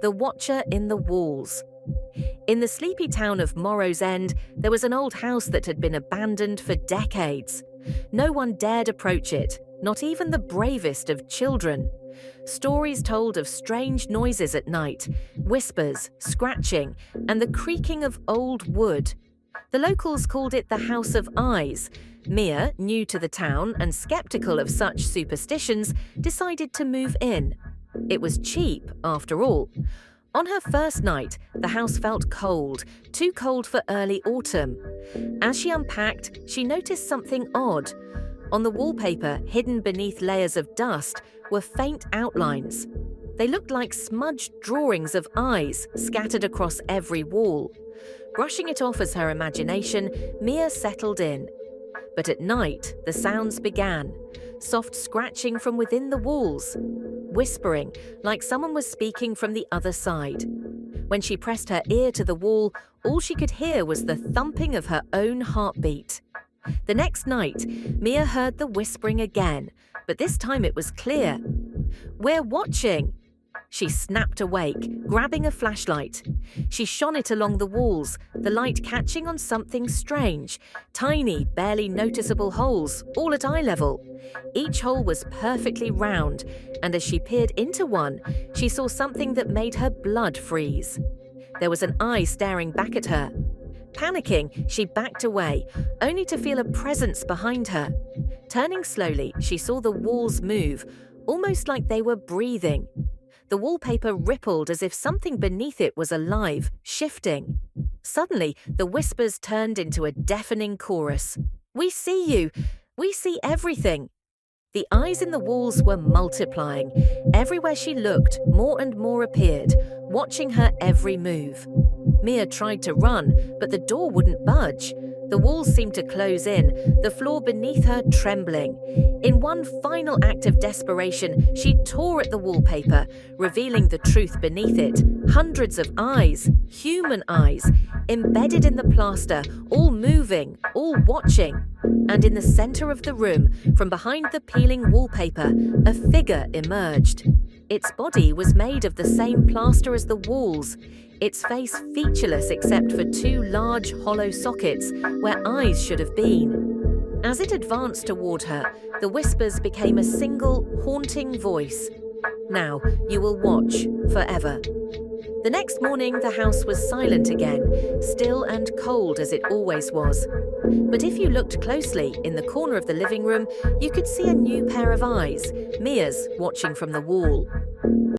The Watcher in the Walls. In the sleepy town of Morrow's End, there was an old house that had been abandoned for decades. No one dared approach it, not even the bravest of children. Stories told of strange noises at night, whispers, scratching, and the creaking of old wood. The locals called it the House of Eyes. Mia, new to the town and skeptical of such superstitions, decided to move in. It was cheap, after all. On her first night, the house felt cold, too cold for early autumn. As she unpacked, she noticed something odd. On the wallpaper, hidden beneath layers of dust, were faint outlines. They looked like smudged drawings of eyes scattered across every wall. Brushing it off as her imagination, Mia settled in. But at night, the sounds began. Soft scratching from within the walls. Whispering, like someone was speaking from the other side. When she pressed her ear to the wall, all she could hear was the thumping of her own heartbeat. The next night, Mia heard the whispering again, but this time it was clear. "We're watching!" She snapped awake, grabbing a flashlight. She shone it along the walls, the light catching on something strange. Tiny, barely noticeable holes, all at eye level. Each hole was perfectly round, and as she peered into one, she saw something that made her blood freeze. There was an eye staring back at her. Panicking, she backed away, only to feel a presence behind her. Turning slowly, she saw the walls move, almost like they were breathing. The wallpaper rippled as if something beneath it was alive, shifting. Suddenly, the whispers turned into a deafening chorus. "We see you! We see everything!" The eyes in the walls were multiplying. Everywhere she looked, more and more appeared, watching her every move. Mia tried to run, but the door wouldn't budge. The walls seemed to close in, the floor beneath her trembling. In one final act of desperation, she tore at the wallpaper, revealing the truth beneath it. Hundreds of eyes, human eyes, embedded in the plaster, all moving, all watching. And in the center of the room, from behind the peeling wallpaper, a figure emerged. Its body was made of the same plaster as the walls, its face featureless except for two large hollow sockets where eyes should have been. As it advanced toward her, the whispers became a single, haunting voice. "Now you will watch forever." The next morning, the house was silent again, still and cold as it always was. But if you looked closely, in the corner of the living room, you could see a new pair of eyes, Mia's, watching from the wall.